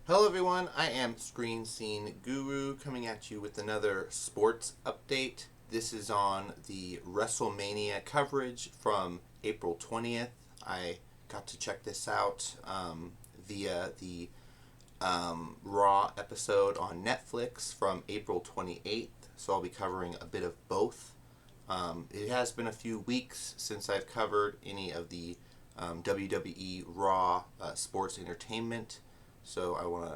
Hello everyone, I am Screen Scene Guru coming at you with another sports update. This is on the Wrestle Mania coverage from April 20th. I got to check this out via the Raw episode on Netflix from April 28th, so I'll be covering a bit of both. It has been a few weeks since I've covered any of the WWE Raw sports entertainment. So I want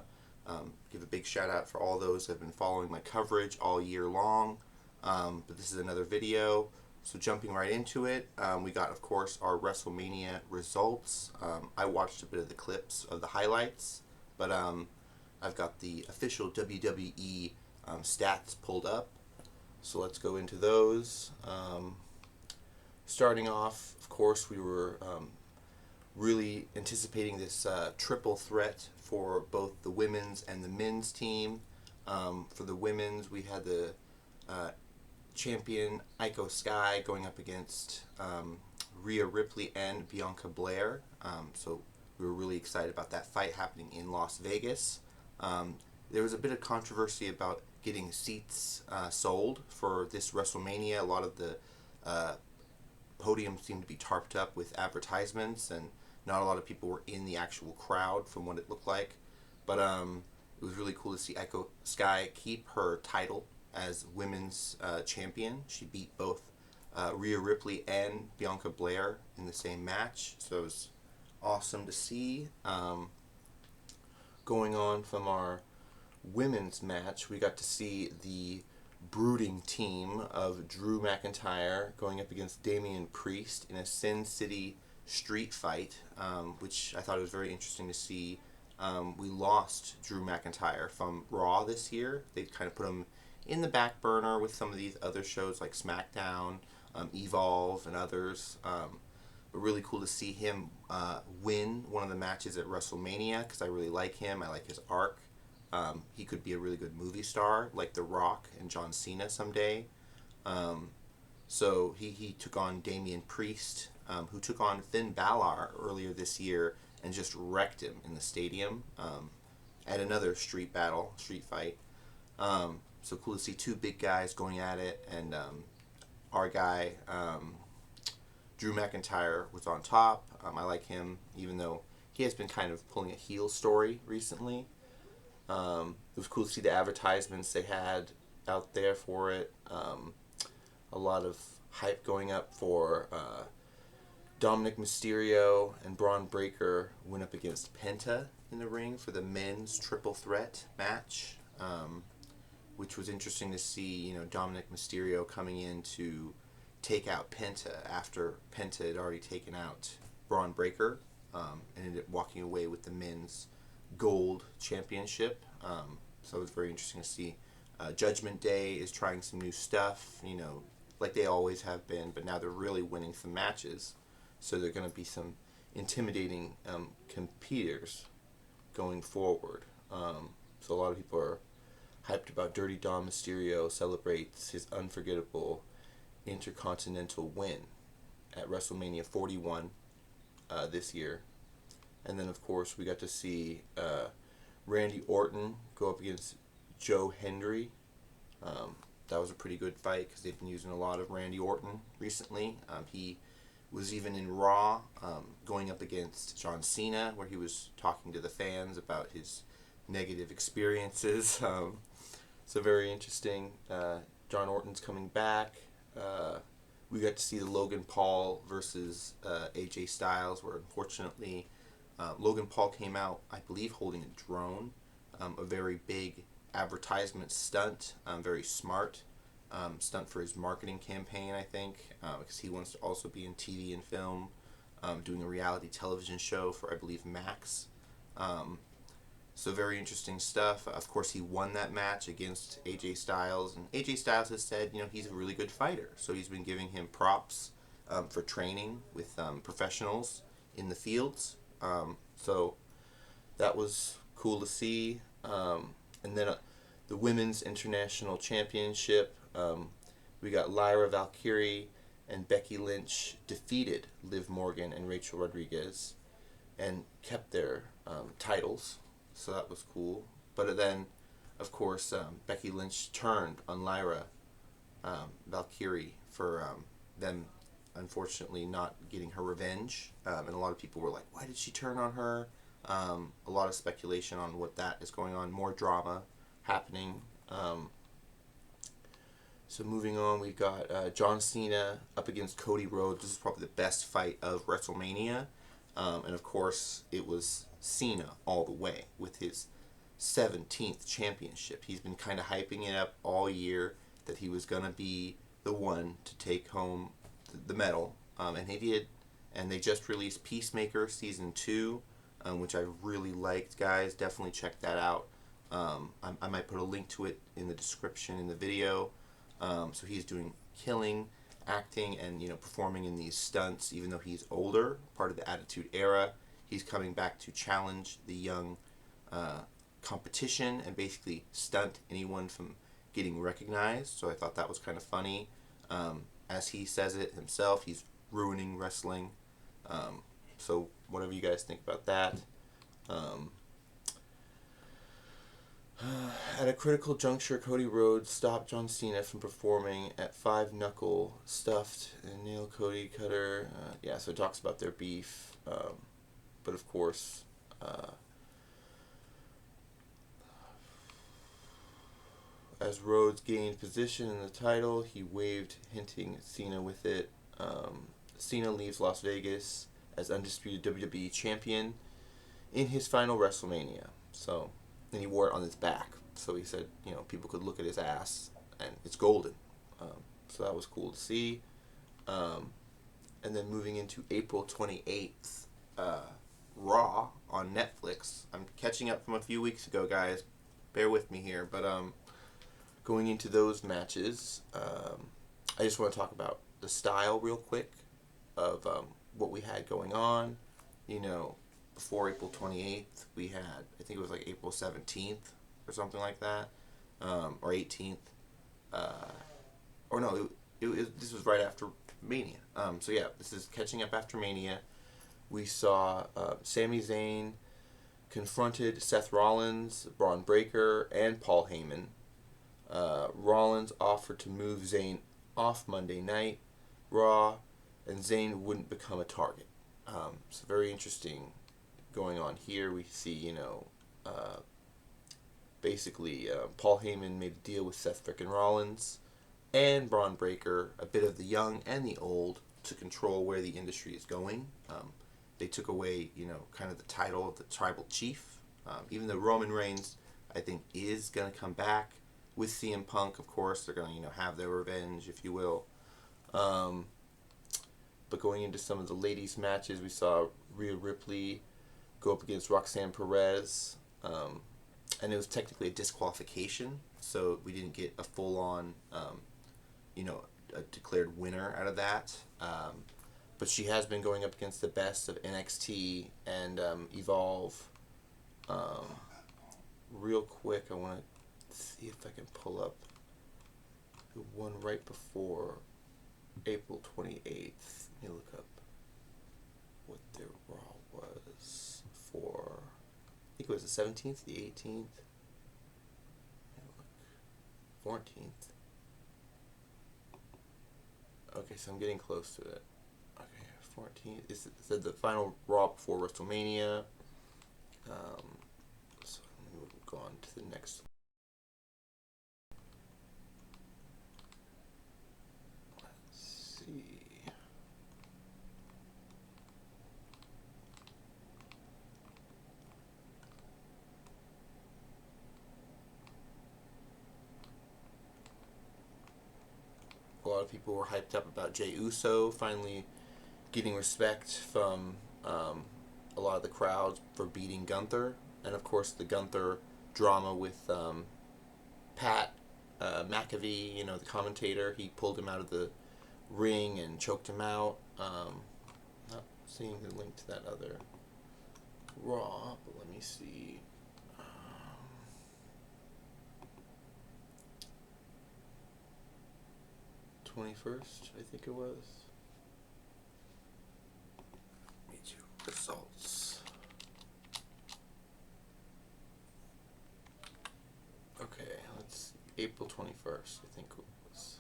to give a big shout out for all those that have been following my coverage all year long. But this is another video. So jumping right into it, we got, of course, our WrestleMania results. I watched a bit of the clips of the highlights, but I've got the official WWE stats pulled up. So let's go into those. Starting off, of course, we were really anticipating this triple threat for both the women's and the men's team. For the women's, we had the champion Iko Sky going up against Rhea Ripley and Bianca Belair. So we were really excited about that fight happening in Las Vegas. There was a bit of controversy about getting seats sold for this WrestleMania. A lot of the podium seemed to be tarped up with advertisements, and not a lot of people were in the actual crowd from what it looked like. But it was really cool to see Iko Sky keep her title as women's champion. She beat both Rhea Ripley and Bianca Belair in the same match, so it was awesome to see. Going on from our women's match, we got to see the brooding team of Drew McIntyre going up against Damian Priest in a Sin City street fight, which I thought was very interesting to see. We lost Drew McIntyre from Raw this year. They kind of put him in the back burner with some of these other shows like SmackDown, Evolve, and others. But really cool to see him win one of the matches at WrestleMania because I really like him. I like his arc. He could be a really good movie star like The Rock and John Cena someday. So he took on Damian Priest, who took on Finn Balor earlier this year and just wrecked him in the stadium at another street fight. So cool to see two big guys going at it, and our guy, Drew McIntyre, was on top. I like him, even though he has been kind of pulling a heel story recently. It was cool to see the advertisements they had out there for it. A lot of hype going up for Dominic Mysterio and Braun Breaker went up against Penta in the ring for the men's triple threat match, which was interesting to see. You know, Dominic Mysterio coming in to take out Penta after Penta had already taken out Braun Breaker, and ended up walking away with the men's gold championship. So it was very interesting to see. Judgment Day is trying some new stuff, you know, like they always have been, but now they're really winning some matches. So they're going to be some intimidating competitors going forward. So a lot of people are hyped about Dirty Dom Mysterio celebrates his unforgettable Intercontinental win at WrestleMania 41 this year. And then, of course, we got to see Randy Orton go up against Joe Hendry. That was a pretty good fight because they've been using a lot of Randy Orton recently. He was even in Raw going up against John Cena, where he was talking to the fans about his negative experiences. So very interesting. John Orton's coming back. We got to see the Logan Paul versus AJ Styles, where unfortunately Logan Paul came out, I believe, holding a drone. A very big advertisement stunt, very smart stunt for his marketing campaign, I think, because he wants to also be in TV and film, doing a reality television show for, I believe, Max. So very interesting stuff. Of course, he won that match against AJ Styles, and AJ Styles has said, you know, he's a really good fighter. So he's been giving him props for training with professionals in the fields. So that was cool to see. And then the Women's International Championship, we got Lyra Valkyrie and Becky Lynch defeated Liv Morgan and Rachel Rodriguez and kept their titles. so that was cool. But then, of course, Becky Lynch turned on Lyra Valkyrie for them unfortunately not getting her revenge. And a lot of people were like, why did she turn on her? A lot of speculation on what that is going on. More drama happening. So moving on, we've got John Cena up against Cody Rhodes. This is probably the best fight of WrestleMania. And of course, it was Cena all the way with his 17th championship. He's been kind of hyping it up all year that he was going to be the one to take home the medal. And he did. And they just released Peacemaker Season 2, which I really liked, guys. Definitely check that out. I might put a link to it in the description in the video. So he's doing killing, acting, and performing in these stunts. Even though he's older, part of the Attitude Era, he's coming back to challenge the young competition and basically stunt anyone from getting recognized. So I thought that was kind of funny. As he says it himself, he's ruining wrestling. So whatever you guys think about that. At a critical juncture, Cody Rhodes stopped John Cena from performing at 5 Knuckle Stuffed and Nail Cody Cutter. So it talks about their beef. But of course, as Rhodes gained position in the title, he waved, hinting at Cena with it. Cena leaves Las Vegas as undisputed WWE champion in his final WrestleMania. So, and he wore it on his back. So he said, people could look at his ass and it's golden. So that was cool to see. And then moving into April 28th, Raw on Netflix. I'm catching up from a few weeks ago, guys. Bear with me here. But going into those matches, I just want to talk about the style real quick of what we had going on. Before April 28th, we had, I think it was like April 17th or something like that, or 18th. Or no, this was right after Mania. So yeah, this is catching up after Mania. We saw Sami Zayn confronted Seth Rollins, Braun Breaker, and Paul Heyman. Rollins offered to move Zayn off Monday Night Raw, and Zayn wouldn't become a target. So very interesting going on here. We see, basically Paul Heyman made a deal with Seth frickin' Rollins and Braun Breaker, a bit of the young and the old, to control where the industry is going. They took away, kind of the title of the tribal chief. Even though Roman Reigns, I think, is going to come back with CM Punk, of course. They're going to, have their revenge, if you will. But going into some of the ladies' matches, we saw Rhea Ripley go up against Roxanne Perez. And it was technically a disqualification, so we didn't get a full-on, a declared winner out of that. But she has been going up against the best of NXT and Evolve. Real quick, I want to see if I can pull up the one right before April 28th. Let me look up what their Raw was for. I think it was the 17th, the 18th, 14th. Okay, so I'm getting close to it. Okay, 14th. It said the final Raw before WrestleMania. So let me go on to the next. Let's see. A lot of people were hyped up about Jey Uso finally getting respect from a lot of the crowds for beating Gunther. And of course the Gunther drama with Pat McAfee, the commentator. He pulled him out of the ring and choked him out. Not seeing the link to that other Raw, but let me see. 21st, I think it was. Me too. Results. April 21st, I think it was.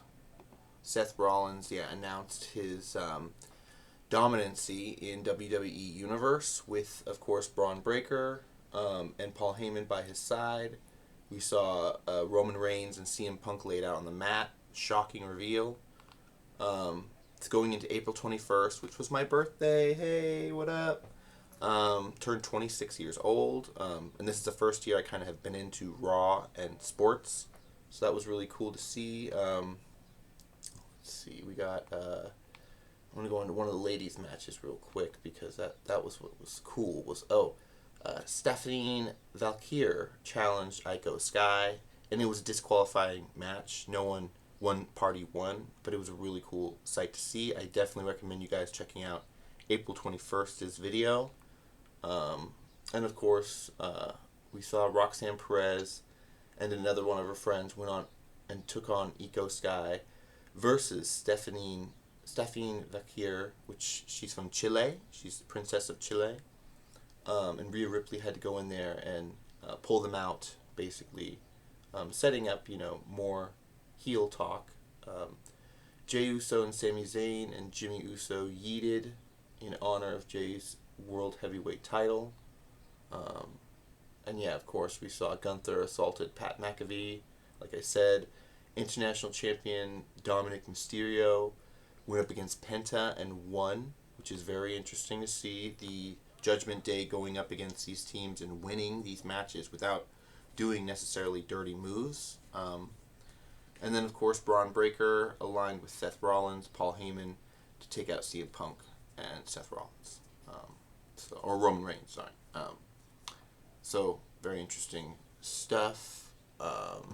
Seth Rollins, announced his dominancy in WWE Universe with, of course, Braun Breaker and Paul Heyman by his side. We saw Roman Reigns and CM Punk laid out on the mat. Shocking reveal. It's going into April 21st, which was my birthday. Hey, what up? Turned 26 years old. And this is the first year I kind of have been into Raw and sports. So that was really cool to see. Let's see, we got... I'm going to go into one of the ladies' matches real quick because that was what was cool. Stephanie Valkyrie challenged Iko Sky, and it was a disqualifying match. One party won, but it was a really cool sight to see. I definitely recommend you guys checking out April 21st's video. And of course, we saw Roxanne Perez and another one of her friends went on and took on Iko Sky versus Stephanie Valkyrie, which she's from Chile. She's the princess of Chile. And Rhea Ripley had to go in there and pull them out, basically, setting up, more heel talk. Jey Uso and Sami Zayn and Jimmy Uso yeeted in honor of Jey's World Heavyweight title. And of course, we saw Gunther assaulted Pat McAfee. Like I said, International Champion Dominic Mysterio went up against Penta and won, which is very interesting to see. The Judgment Day going up against these teams and winning these matches without doing necessarily dirty moves. And then, of course, Braun Breaker aligned with Seth Rollins, Paul Heyman, to take out CM Punk and Seth Rollins. Or Roman Reigns, sorry. So, very interesting stuff. But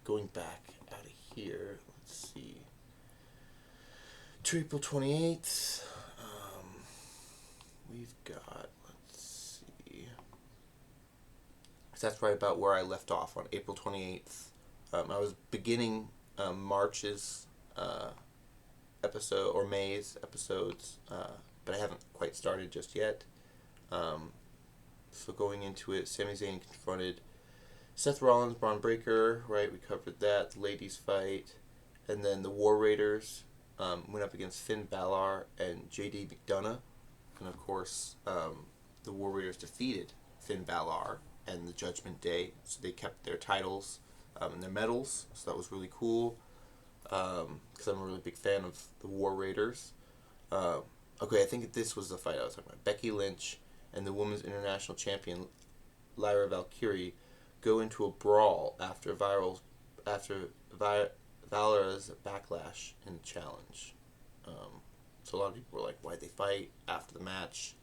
going back out of here, let's see. To April 28th, we've got, let's see. That's right about where I left off on April 28th. I was beginning March's episode, or May's episodes, but I haven't quite started just yet. So going into it, Sami Zayn confronted Seth Rollins, Braun Breaker, right? We covered that. The ladies fight. And then the War Raiders went up against Finn Balor and JD McDonough. And of course, the War Raiders defeated Finn Balor and the Judgment Day. So they kept their titles and their medals. So that was really cool. Because I'm a really big fan of the War Raiders. Okay, I think this was the fight I was talking about. Becky Lynch and the Women's International Champion Lyra Valkyrie go into a brawl after Valor's backlash in the challenge. So a lot of people were like, why'd they fight after the match?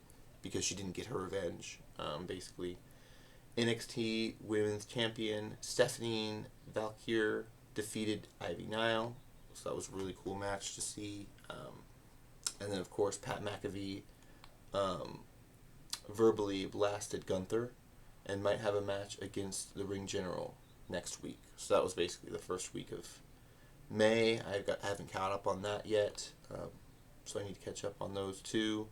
Because she didn't get her revenge, basically. NXT Women's Champion Stephanie Valkyrie defeated Ivy Nile. So that was a really cool match to see. And then, of course, Pat McAfee verbally blasted Gunther and might have a match against the Ring General next week. So that was basically the first week of May. I haven't caught up on that yet, so I need to catch up on those two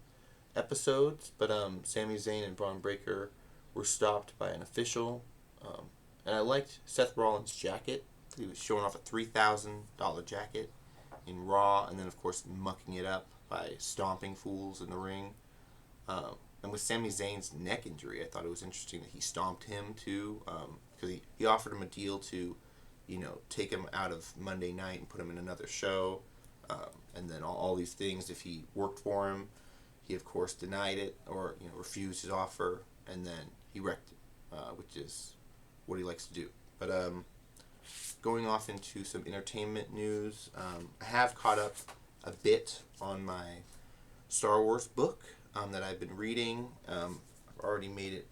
episodes. But Sami Zayn and Braun Breaker were stopped by an official, and I liked Seth Rollins' jacket. He was showing off a $3,000 jacket in Raw, and then of course mucking it up by stomping fools in the ring. And with Sami Zayn's neck injury, I thought it was interesting that he stomped him too, because he offered him a deal to, take him out of Monday Night and put him in another show, and then all these things if he worked for him. He of course denied it or refused his offer, and then he wrecked it, which is what he likes to do. But going off into some entertainment news, I have caught up a bit on my Star Wars book that I've been reading. I've already made it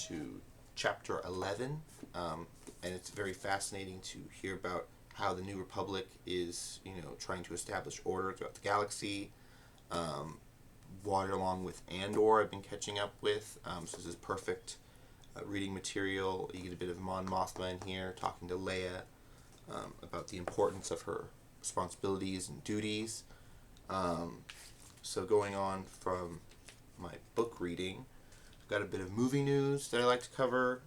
to chapter 11, and it's very fascinating to hear about how the New Republic is, trying to establish order throughout the galaxy. Along with Andor, I've been catching up with. So this is perfect reading material. You get a bit of Mon Mothma in here, talking to Leia about the importance of her responsibilities and duties. So going on from my book reading, I've got a bit of movie news that I like to cover.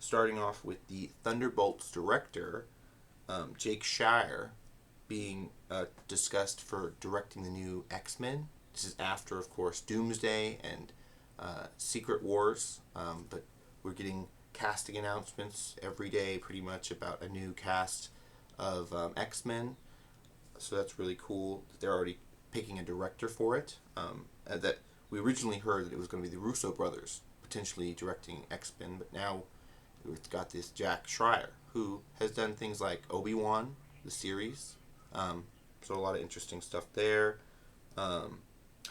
starting off with the Thunderbolts director, Jake Shire, being discussed for directing the new X-Men. This is after, of course, Doomsday and Secret Wars, but we're getting casting announcements every day pretty much about a new cast of X-Men. So that's really cool that they're already picking a director for it. That we originally heard that it was going to be the Russo brothers potentially directing X-Men, but now we've got this Jack Schreier, who has done things like Obi-Wan, the series. So a lot of interesting stuff there. I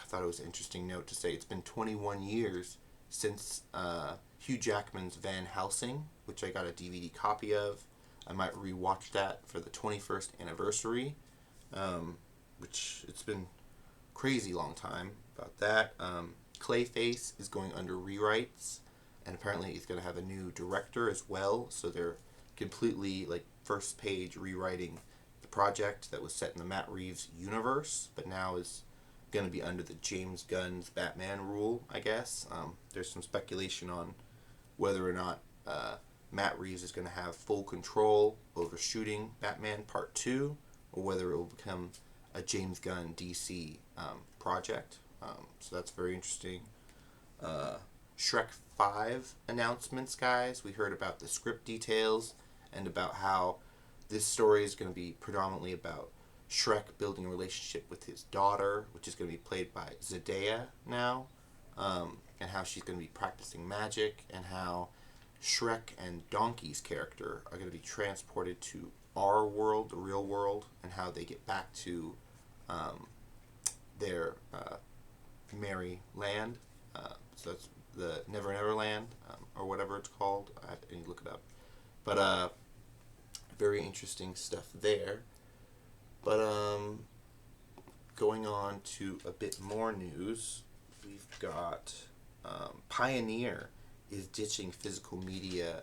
thought it was an interesting note to say it's been 21 years since Hugh Jackman's Van Helsing, which I got a DVD copy of. I might rewatch that for the 21st anniversary, which it's been crazy long time about that. Clayface is going under rewrites, and apparently he's going to have a new director as well, so they're completely like first page rewriting the project that was set in the Matt Reeves universe, but now is going to be under the James Gunn's Batman rule, I guess. There's some speculation on whether or not Matt Reeves is going to have full control over shooting Batman Part 2, or whether it will become a James Gunn DC project. So that's very interesting. Shrek 5 announcements, guys. We heard about the script details and about how this story is going to be predominantly about Shrek building a relationship with his daughter, which is going to be played by Zendaya now, and how she's going to be practicing magic, and how Shrek and Donkey's character are going to be transported to our world, the real world, and how they get back to their merry land. So that's the Never Never Land, or whatever it's called. I need to look it up. But very interesting stuff there. But going on to a bit more news, we've got Pioneer is ditching physical media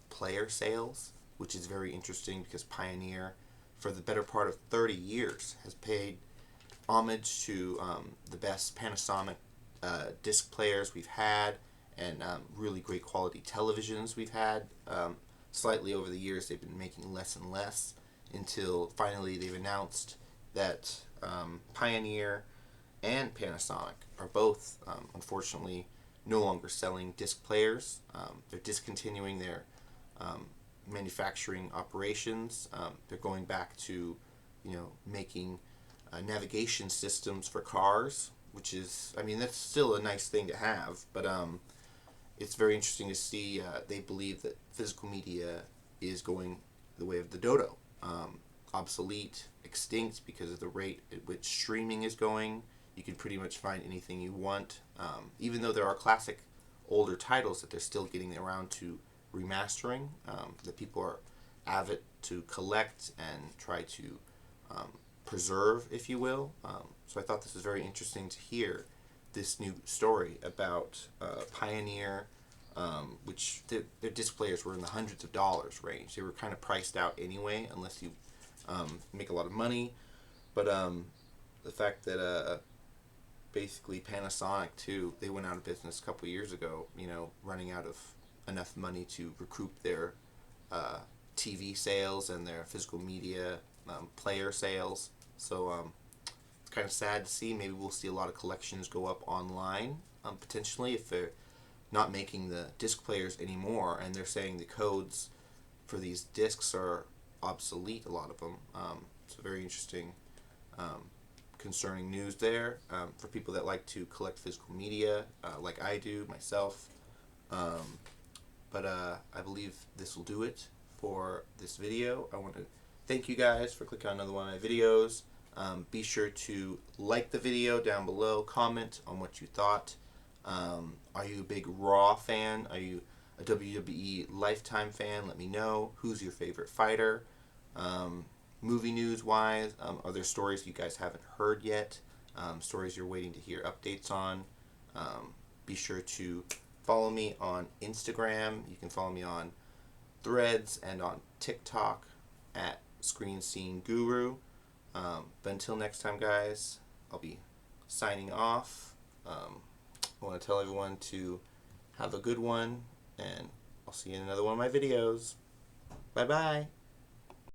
player sales, which is very interesting because Pioneer, for the better part of 30 years, has paid homage to the best Panasonic disc players we've had, and really great quality televisions we've had. Slightly over the years, they've been making less and less, until finally they've announced that Pioneer and Panasonic are both, unfortunately, no longer selling disc players. They're discontinuing their manufacturing operations. They're going back to, making navigation systems for cars, which is, that's still a nice thing to have, but it's very interesting to see. They believe that physical media is going the way of the dodo. Obsolete, extinct, because of the rate at which streaming is going. You can pretty much find anything you want. Even though there are classic older titles that they're still getting around to remastering, that people are avid to collect and try to preserve, if you will. So I thought this was very interesting to hear this new story about Pioneer, which their disc players were in the hundreds of dollars range. They were kind of priced out anyway, unless you make a lot of money. But the fact that basically Panasonic too, they went out of business a couple years ago, running out of enough money to recoup their TV sales and their physical media player sales. So it's kind of sad to see. Maybe we'll see a lot of collections go up online, potentially, if they're not making the disc players anymore, and they're saying the codes for these discs are obsolete, a lot of them. It's very interesting, concerning news there, for people that like to collect physical media, like I do myself. But I believe this will do it for this video. I want to thank you guys for clicking on another one of my videos. Be sure to like the video down below, comment on what you thought. Are you a big Raw fan? Are you a WWE Lifetime fan? Let me know. Who's your favorite fighter? Movie news wise, are there stories you guys haven't heard yet? Stories you're waiting to hear updates on? Be sure to follow me on Instagram. You can follow me on Threads and on TikTok at Screen Scene Guru. But until next time, guys, I'll be signing off. I want to tell everyone to have a good one and I'll see you in another one of my videos. Bye bye.